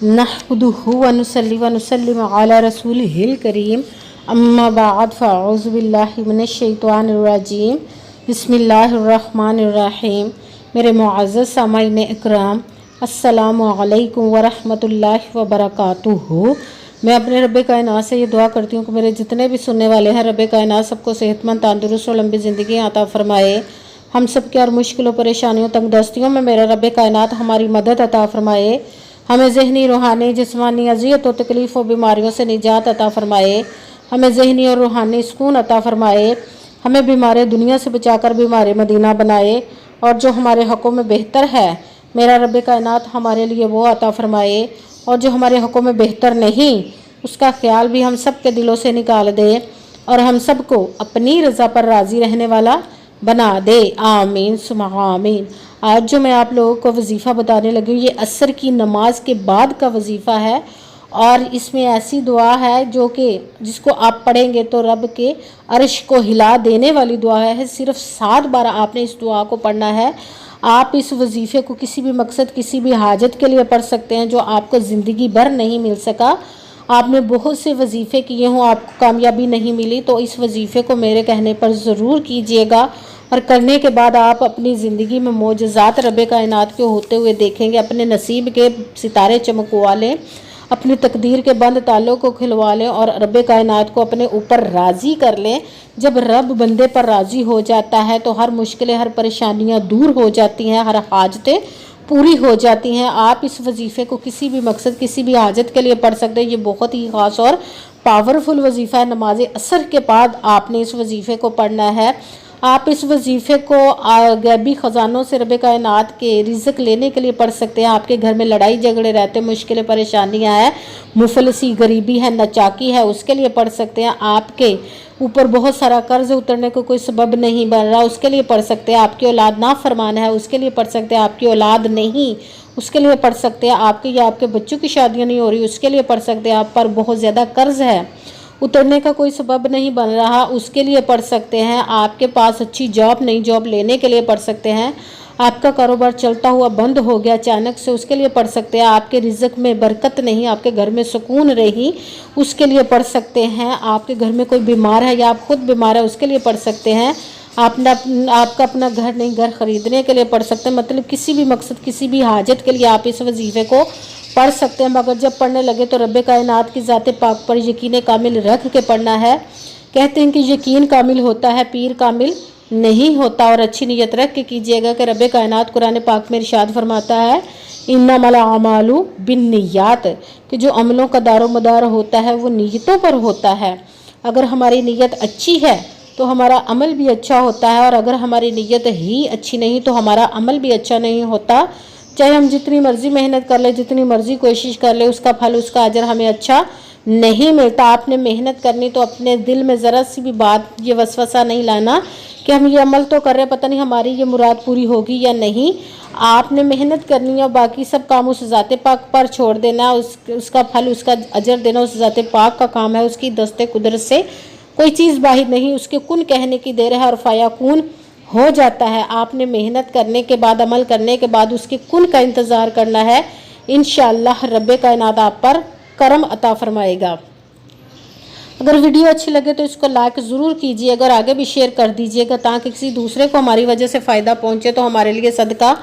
नहमदुहु व नुसल्ली व नुसल्लिम अला रसूलिहिल करीम अम्मा बाद फ़अऊज़ु बिल्लाहि मिनश शैतानिर रजीम बिस्मिल्लाहिर रहमानिर रहीम। मेरे मुअज़्ज़ज़ सामाईन इकराम, अस्सलामु अलैकुम व रहमतुल्लाहि व बरकातुहू। मैं अपने रब्बे कायनात से ये दुआ करती हूँ कि मेरे जितने भी सुनने वाले हैं, रब्बे कायनात सबको सेहतमंद, तंदुरुस्त और लंबी ज़िंदगी अता फ़रमाए। हम सब के और मुश्किलों, परेशानियों, तंगदस्तियों में मेरा रब्बे कायनात हमारी मदद अता फ़रमाए। हमें ज़हनी, रूहानी, जिस्मानी अज़ियत और तकलीफ़ और बीमारियों से निजात अता फ़रमाए। हमें ज़हनी और रूहानी सुकून अता फ़रमाए। हमें बीमार दुनिया से बचाकर बीमार मदीना बनाए, और जो हमारे हक़ों में बेहतर है मेरा रब्बे कायनात हमारे लिए वो अता फ़रमाए, और जो हमारे हक़ों में बेहतर नहीं उसका ख्याल भी हम सब के दिलों से निकाल दे, और हम सब को अपनी रज़ा पर राज़ी रहने वाला बना दे। आमीन सुमा आमीन। आज जो मैं आप लोगों को वजीफ़ा बताने लगी हूँ, ये असर की नमाज के बाद का वजीफ़ा है, और इसमें ऐसी दुआ है जो कि जिसको आप पढ़ेंगे तो रब के अर्श को हिला देने वाली दुआ है। सिर्फ 7 बार आपने इस दुआ को पढ़ना है। आप इस वजीफ़े को किसी भी मकसद, किसी भी हाजत के लिए पढ़ सकते हैं जो आपको ज़िंदगी भर नहीं मिल सका। आपने बहुत से वजीफ़े किए हों, आपको कामयाबी नहीं मिली, तो इस वजीफ़े को मेरे कहने पर ज़रूर कीजिएगा, और करने के बाद आप अपनी ज़िंदगी में मोजज़ात रब्बे कायनात के होते हुए देखेंगे। अपने नसीब के सितारे चमकवा लें, अपनी तकदीर के बंद तालों को खिलवा लें, और रब्बे कायनात को अपने ऊपर राज़ी कर लें। जब रब बंदे पर राज़ी हो जाता है तो हर मुश्किलें, हर परेशानियां दूर हो जाती हैं, हर हाजतें पूरी हो जाती हैं। आप इस वजीफ़े को किसी भी मकसद, किसी भी हाजत के लिए पढ़ सकते हैं। ये बहुत ही ख़ास और पावरफुल वजीफ़ा है। नमाज असर के बाद आपने इस वजीफ़े को पढ़ना है। आप इस वजीफ़े को गैबी ख़जानों से रब्बे कायनात के रिज़्क़ लेने के लिए पढ़ सकते हैं। आपके घर में लड़ाई झगड़े रहते, मुश्किलें परेशानियां हैं, मुफलसी, गरीबी है, नचाकी है, उसके लिए पढ़ सकते हैं। आपके ऊपर बहुत सारा कर्ज उतरने को कोई सबब नहीं बन रहा, उसके लिए पढ़ सकते हैं। आपकी औलाद नाफरमान है, उसके लिए पढ़ सकते हैं। आपकी औलाद नहीं, उसके लिए पढ़ सकते हैं। आपके या आपके बच्चों की शादियाँ नहीं हो रही, उसके लिए पढ़ सकते हैं। आप पर बहुत ज़्यादा कर्ज है, उतरने का कोई सबब नहीं बन रहा, उसके लिए पढ़ सकते हैं। आपके पास अच्छी जॉब नहीं, जॉब लेने के लिए पढ़ सकते हैं। आपका कारोबार चलता हुआ बंद हो गया अचानक से, उसके लिए पढ़ सकते हैं। आपके रिज़्क़ में बरकत नहीं, आपके घर में सुकून रही, उसके लिए पढ़ सकते हैं। आपके घर में कोई बीमार है या आप खुद बीमार है, उसके लिए पढ़ सकते हैं। आपका अपना घर नहीं, घर ख़रीदने के लिए पढ़ सकते हैं। मतलब किसी भी मकसद, किसी भी हाजत के लिए आप इस वजीफ़े को पढ़ सकते हैं। मगर जब पढ़ने लगे तो रब्बे कायनात की ज़ात पाक पर यकीन कामिल रख के पढ़ना है। कहते हैं कि यकीन कामिल होता है, पीर कामिल नहीं होता। और अच्छी नीयत रख के कीजिएगा कि रब्बे कायनात कुरान पाक में इरशाद फरमाता है, इन्नमल आमालु बिन्नियात, कि जो अमलों का दारो मदार होता है वो नीयतों पर होता है। अगर हमारी नीयत अच्छी है तो हमारा अमल भी अच्छा होता है, और अगर हमारी नीयत ही अच्छी नहीं तो हमारा अमल भी अच्छा नहीं होता। चाहे हम जितनी मर्जी मेहनत कर ले, जितनी मर्जी कोशिश कर ले, उसका फल, उसका अजर हमें अच्छा नहीं मिलता। आपने मेहनत करनी तो अपने दिल में ज़रा सी भी बात, ये वसवसा नहीं लाना कि हम ये अमल तो कर रहे हैं, पता नहीं हमारी ये मुराद पूरी होगी या नहीं। आपने मेहनत करनी है, बाकी सब काम उस ज़ाते पाक पर छोड़ देना। उसका फल, उसका अजर देना उस ज़ाते पाक का काम है। उसकी दस्ते कुदरत से कोई चीज़ बाहर नहीं, उसके कुन कहने की देर है और फ़याकून हो जाता है। आपने मेहनत करने के बाद, अमल करने के बाद उसके कुन का इंतज़ार करना है। इंशाअल्लाह रब्बे कायनात आप पर करम अता फरमाएगा। अगर वीडियो अच्छी लगे तो इसको लाइक ज़रूर कीजिएगा, और आगे भी शेयर कर दीजिएगा, ताकि किसी दूसरे को हमारी वजह से फ़ायदा पहुँचे, तो हमारे लिए सदका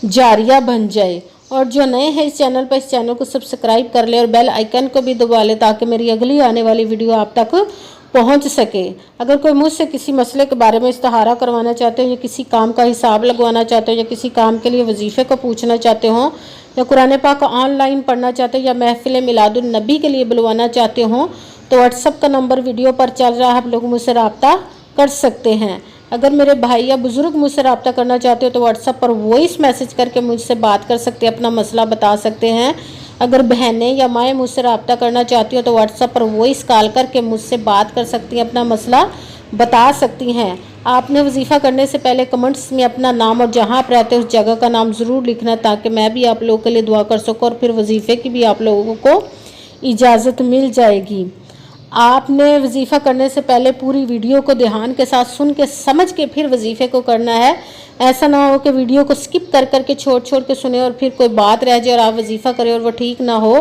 जारिया बन जाए। और जो नए हैं इस चैनल पर, इस चैनल को सब्सक्राइब कर ले और बेल आइकन को भी दबा ले, ताकि मेरी अगली आने वाली वीडियो आप तक पहुंच सके। अगर कोई मुझसे किसी मसले के बारे में इस्तिहारा करवाना चाहते हो, या किसी काम का हिसाब लगवाना चाहते हो, या किसी काम के लिए वजीफ़े को पूछना चाहते हो, या कुरान पाक ऑनलाइन पढ़ना चाहते हो, या महफिल मिलादुन नबी के लिए बुलवाना चाहते हो, तो व्हाट्सअप का नंबर वीडियो पर चल रहा है, आप लोग मुझसे रब्ता कर सकते हैं। अगर मेरे भाई या बुज़ुर्ग मुझसे रब्ता करना चाहते हो तो व्हाट्सअप पर वॉइस मैसेज करके मुझसे बात कर सकते हैं, अपना मसला बता सकते हैं। अगर बहनें या माएँ मुझसे रब्ता करना चाहती हो तो व्हाट्सएप पर वॉइस कॉल करके मुझसे बात कर सकती हैं, अपना मसला बता सकती हैं। आपने वजीफ़ा करने से पहले कमेंट्स में अपना नाम और जहाँ आप रहते हैं उस जगह का नाम ज़रूर लिखना, ताकि मैं भी आप लोगों के लिए दुआ कर सकूँ, और फिर वजीफ़े की भी आप लोगों को इजाज़त मिल जाएगी। आपने वजीफ़ा करने से पहले पूरी वीडियो को ध्यान के साथ सुन के समझ के फिर वजीफ़े को करना है। ایسا نہ ہو کہ ویڈیو کو سکپ کر کر کے چھوڑ کے سنیں اور پھر کوئی بات رہ جائے اور آپ وظیفہ کریں اور وہ ٹھیک نہ ہو۔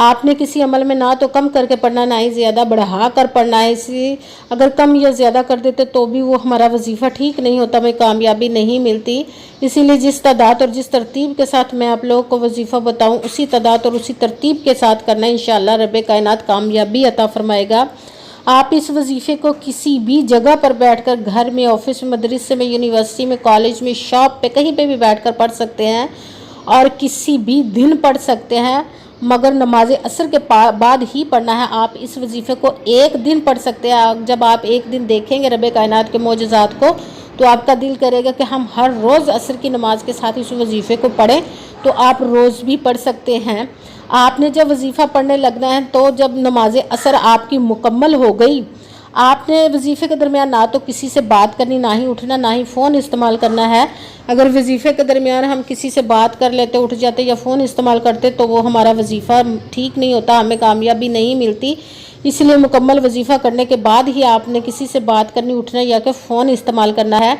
آپ نے کسی عمل میں نہ تو کم کر کے پڑھنا نہ ہی زیادہ بڑھا کر پڑھنا ہے، اسی اگر کم یا زیادہ کر دیتے تو بھی وہ ہمارا وظیفہ ٹھیک نہیں ہوتا، ہمیں کامیابی نہیں ملتی۔ اسی لیے جس تعداد اور جس ترتیب کے ساتھ میں آپ لوگوں کو وظیفہ بتاؤں اسی تعداد اور اسی ترتیب کے ساتھ کرنا، انشاءاللہ رب کائنات کامیابی عطا فرمائے گا۔ آپ اس وظیفے کو کسی بھی جگہ پر بیٹھ کر، گھر میں، آفس میں، مدرسے میں، یونیورسٹی میں، کالج میں، شاپ پہ، کہیں پہ بھی بیٹھ کر پڑھ سکتے ہیں اور کسی بھی دن پڑھ سکتے ہیں، مگر نماز عصر کے بعد ہی پڑھنا ہے۔ آپ اس وظیفے کو ایک دن پڑھ سکتے ہیں۔ جب آپ ایک دن دیکھیں گے رب کائنات کے معجزات کو تو آپ کا دل کرے گا کہ ہم ہر روز عصر کی نماز کے ساتھ اس وظیفے کو پڑھیں، تو آپ روز بھی پڑھ سکتے ہیں۔ آپ نے جب وظیفہ پڑھنے لگنا ہے تو جب نماز عصر آپ کی مکمل ہو گئی، آپ نے وظیفے کے درمیان نہ تو کسی سے بات کرنی، نہ ہی اٹھنا، نہ ہی فون استعمال کرنا ہے۔ اگر وظیفے کے درمیان ہم کسی سے بات کر لیتے، اٹھ جاتے یا فون استعمال کرتے تو وہ ہمارا وظیفہ ٹھیک نہیں ہوتا، ہمیں کامیابی نہیں ملتی۔ اس لیے مکمل وظیفہ کرنے کے بعد ہی آپ نے کسی سے بات کرنی، اٹھنا یا کہ فون استعمال کرنا ہے۔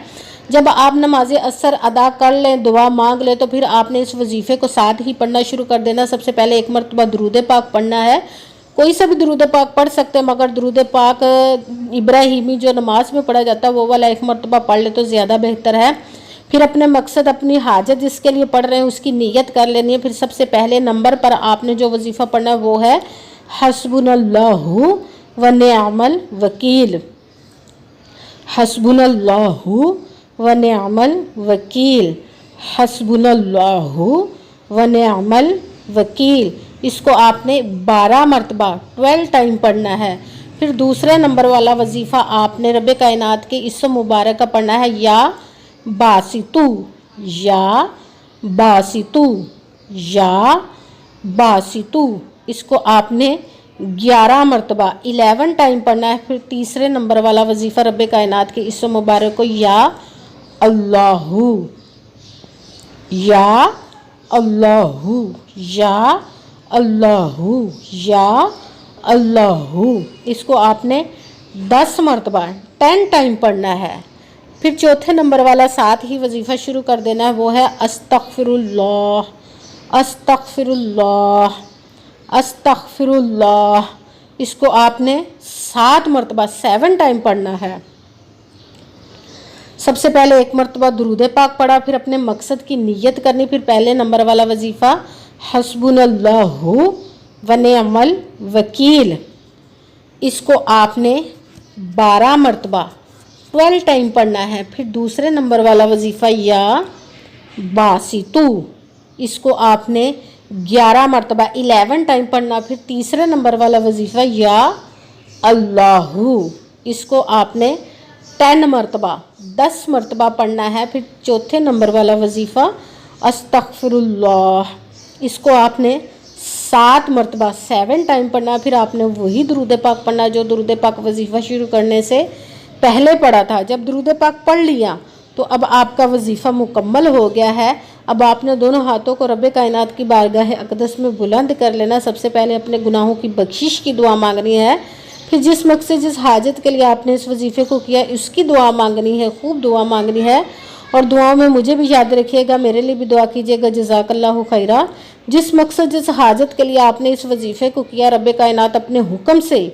جب آپ نماز عصر ادا کر لیں، دعا مانگ لیں، تو پھر آپ نے اس وظیفے کو ساتھ ہی پڑھنا شروع کر دینا۔ سب سے پہلے ایک مرتبہ درود پاک پڑھنا ہے، کوئی سا بھی درود پاک پڑھ سکتے ہیں، مگر درود پاک ابراہیمی جو نماز میں پڑھا جاتا ہے وہ والا ایک مرتبہ پڑھ لے تو زیادہ بہتر ہے۔ پھر اپنے مقصد، اپنی حاجت جس کے لیے پڑھ رہے ہیں اس کی نیت کر لینی ہے۔ پھر سب سے پہلے نمبر پر آپ نے جو وظیفہ پڑھنا ہے وہ ہے حسبنا اللہ و نعم الوکیل۔ حسبنا اللہ و نعم الوکیل، حسبنا اللہ و نعم الوکیل۔ اس کو آپ نے 12 مرتبہ 12 ٹائم پڑھنا ہے۔ پھر دوسرے نمبر والا وظیفہ آپ نے رب کائنات کے اسم مبارک کا پڑھنا ہے، یا باسطو، یا باسطو، یا باسطو۔ اس کو آپ نے 11 مرتبہ 11 ٹائم پڑھنا ہے۔ پھر تیسرے نمبر والا وظیفہ رب کائنات کے اسم مبارک کو، یا اللہ، یا اللہ، یا اللہ، یا اللہ۔ اس کو آپ نے 10 مرتبہ 10 ٹائم پڑھنا ہے۔ پھر چوتھے نمبر والا ساتھ ہی وظیفہ شروع کر دینا ہے، وہ ہے استغفر اللہ، استغفر اللہ، استغفر اللہ۔ اس کو آپ نے 7 مرتبہ 7 ٹائم پڑھنا ہے۔ سب سے پہلے ایک مرتبہ درود پاک پڑھا، پھر اپنے مقصد کی نیت کرنی، پھر پہلے نمبر والا وظیفہ حسبنا اللہ و نعم الوکیل۔ اس کو آپ نے 12 مرتبہ 12 ٹائم پڑھنا ہے۔ پھر دوسرے نمبر والا وظیفہ یا باسطو، اس کو آپ نے 11 مرتبہ 11 ٹائم پڑھنا۔ پھر تیسرے نمبر والا وظیفہ یا اللہ، اس کو آپ نے 10 مرتبہ 10 مرتبہ پڑھنا ہے۔ پھر چوتھے نمبر والا وظیفہ استغفر اللہ، اس کو آپ نے 7 مرتبہ 7 ٹائم پڑھنا ہے۔ پھر آپ نے وہی درود پاک پڑھنا جو درود پاک وظیفہ شروع کرنے سے پہلے پڑھا تھا۔ جب درود پاک پڑھ لیا تو اب آپ کا وظیفہ مکمل ہو گیا ہے۔ اب آپ نے دونوں ہاتھوں کو رب کائنات کی بارگاہ اقدس میں بلند کر لینا۔ سب سے پہلے اپنے گناہوں کی بخشش کی دعا مانگنی ہے، پھر جس مقصد جس حاجت کے لیے آپ نے اس وظیفے کو کیا اس کی دعا مانگنی ہے، خوب دعا مانگنی ہے۔ اور دعاؤں میں مجھے بھی یاد رکھیے گا، میرے لیے بھی دعا کیجیے گا، جزاک اللہ خیرہ۔ جس مقصد جس حاجت کے لیے آپ نے اس وظیفے کو کیا، رب کائنات اپنے حکم سے،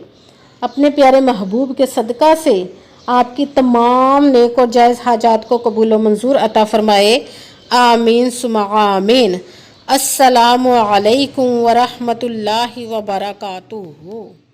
اپنے پیارے محبوب کے صدقہ سے آپ کی تمام نیک اور جائز حاجات کو قبول و منظور عطا فرمائے، آمین ثم آمین۔ السلام علیکم ورحمۃ اللہ وبرکاتہ۔